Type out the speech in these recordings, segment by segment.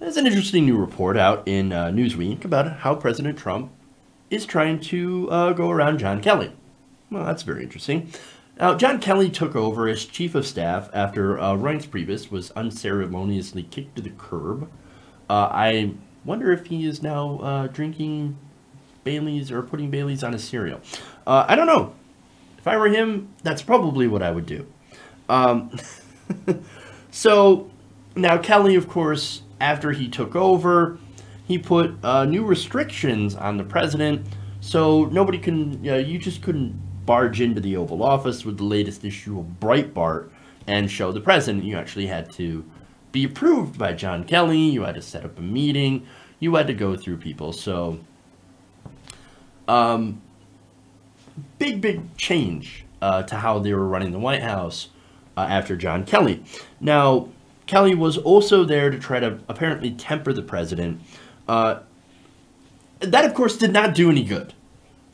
There's an interesting new report out in Newsweek about how President Trump is trying to go around John Kelly. Well, that's very interesting. Now, John Kelly took over as chief of staff after Reince Priebus was unceremoniously kicked to the curb. I wonder if he is now drinking Bailey's or putting Bailey's on his cereal. I don't know. If I were him, that's probably what I would do. So now Kelly, of course, after he took over, he put new restrictions on the president, so nobody can, you just couldn't barge into the Oval Office with the latest issue of Breitbart and show the president. You actually had to be approved by John Kelly, you had to set up a meeting, you had to go through people, so big change to how they were running the White House after John Kelly. Now, Kelly was also there to try to apparently temper the president. That, of course, did not do any good,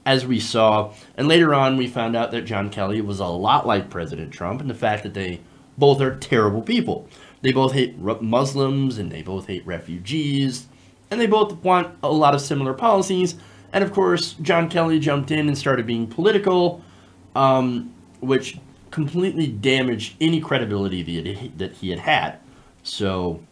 as we saw. And later on, we found out that John Kelly was a lot like President Trump in the fact that they both are terrible people. They both hate Muslims, and they both hate refugees, and they both want a lot of similar policies. And, of course, John Kelly jumped in and started being political, which completely damaged any credibility that he had. So,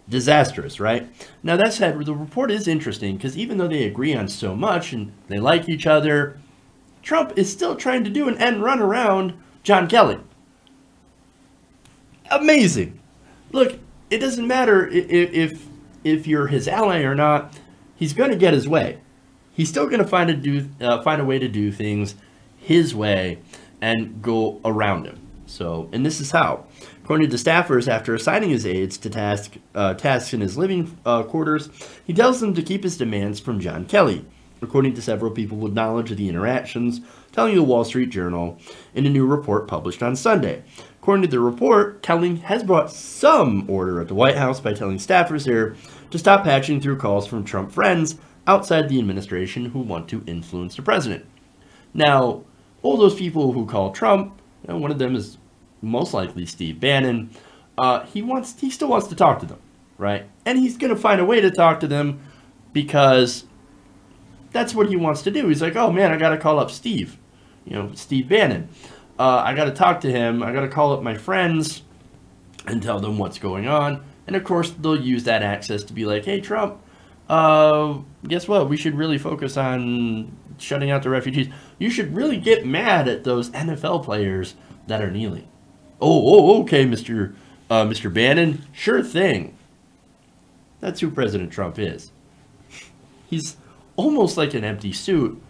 disastrous, right? Now, that said, the report is interesting because even though they agree on so much and they like each other, Trump is still trying to do an end run around John Kelly. Amazing. Look, it doesn't matter if you're his ally or not. He's going to get his way. He's still going to find a way to do things his way and go around him. So, and this is how. According to staffers, after assigning his aides to tasks in his living quarters, he tells them to keep his demands from John Kelly, according to several people with knowledge of the interactions, telling the Wall Street Journal in a new report published on Sunday. According to the report, Kelly has brought some order at the White House by telling staffers there to stop patching through calls from Trump friends outside the administration who want to influence the president. Now, all those people who call Trump, one of them is most likely Steve Bannon, he still wants to talk to them, right? And he's going to find a way to talk to them because that's what he wants to do. He's like, oh man, I got to call up Steve Bannon. I got to talk to him. I got to call up my friends and tell them what's going on. And of course, they'll use that access to be like, hey, Trump, guess what? We should really focus on shutting out the refugees. You should really get mad at those NFL players that are kneeling. Oh, okay, Mr. Bannon. Sure thing. That's who President Trump is. He's almost like an empty suit,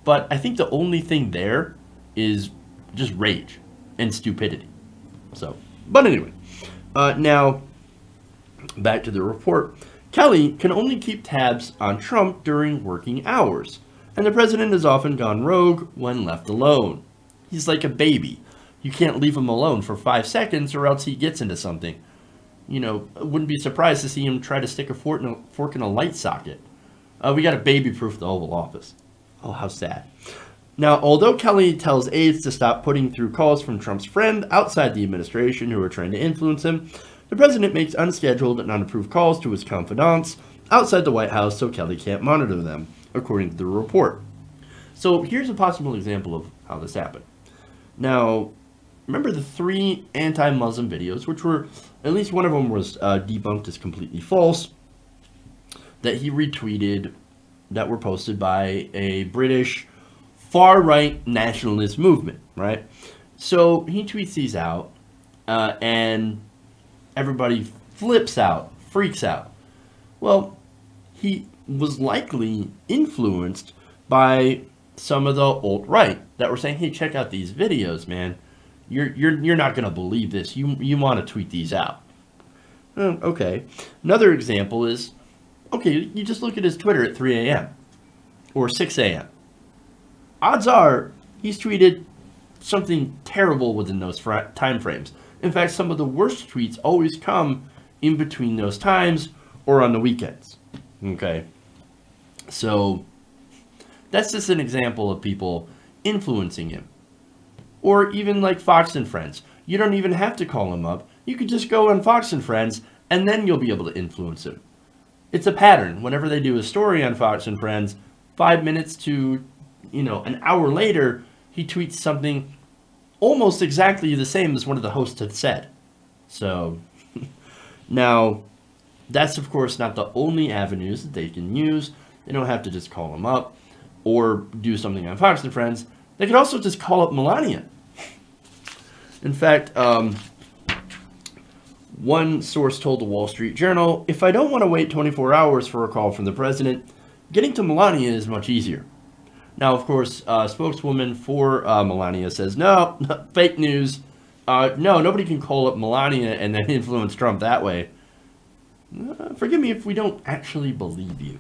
but I think the only thing there is just rage and stupidity. So, but anyway, now back to the report. Kelly can only keep tabs on Trump during working hours, and the president has often gone rogue when left alone. He's like a baby. You can't leave him alone for 5 seconds or else he gets into something. I wouldn't be surprised to see him try to stick a fork in a light socket. We got to baby-proof the Oval Office. Oh, how sad. Now, although Kelly tells aides to stop putting through calls from Trump's friend outside the administration who are trying to influence him, the president makes unscheduled and unapproved calls to his confidants outside the White House so Kelly can't monitor them, according to the report. So here's a possible example of how this happened. Now, remember the 3 anti-Muslim videos, which were, at least one of them was debunked as completely false, that he retweeted, that were posted by a British far-right nationalist movement, right? So he tweets these out, and everybody flips out, freaks out. Well, he was likely influenced by some of the alt-right that were saying, hey, check out these videos, man. You're not going to believe this. You want to tweet these out. Okay. Another example is, okay, you just look at his Twitter at 3 a.m. or 6 a.m. Odds are he's tweeted something terrible within those time frames. In fact, some of the worst tweets always come in between those times or on the weekends. Okay. So that's just an example of people influencing him. Or even like Fox and Friends. You don't even have to call him up. You could just go on Fox and Friends and then you'll be able to influence him. It's a pattern. Whenever they do a story on Fox and Friends, 5 minutes to, an hour later, he tweets something almost exactly the same as one of the hosts had said. So, now, that's of course not the only avenues that they can use. They don't have to just call him up or do something on Fox and Friends. They could also just call up Melania. In fact, one source told the Wall Street Journal, if I don't want to wait 24 hours for a call from the president, getting to Melania is much easier. Now, of course, a spokeswoman for Melania says, no, fake news. No, nobody can call up Melania and then influence Trump that way. Forgive me if we don't actually believe you.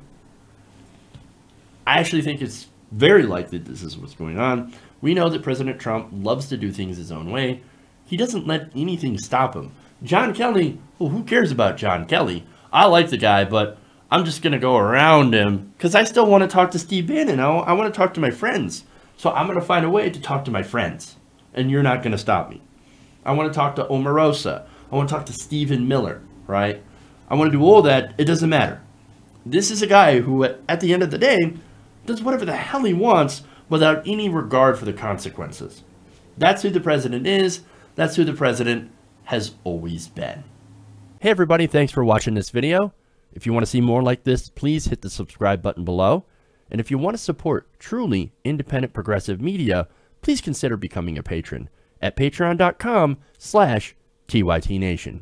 I actually think it's very likely this is what's going on. We know that President Trump loves to do things his own way. He doesn't let anything stop him. John Kelly, well, who cares about John Kelly? I like the guy, but I'm just going to go around him because I still want to talk to Steve Bannon. I want to talk to my friends. So I'm going to find a way to talk to my friends. And you're not going to stop me. I want to talk to Omarosa. I want to talk to Stephen Miller, right? I want to do all that. It doesn't matter. This is a guy who, at the end of the day, does whatever the hell he wants without any regard for the consequences. That's who the president is. That's who the president has always been. Hey everybody, thanks for watching this video. If you want to see more like this, please hit the subscribe button below. And if you want to support truly independent progressive media, please consider becoming a patron at patreon.com/TYTNation.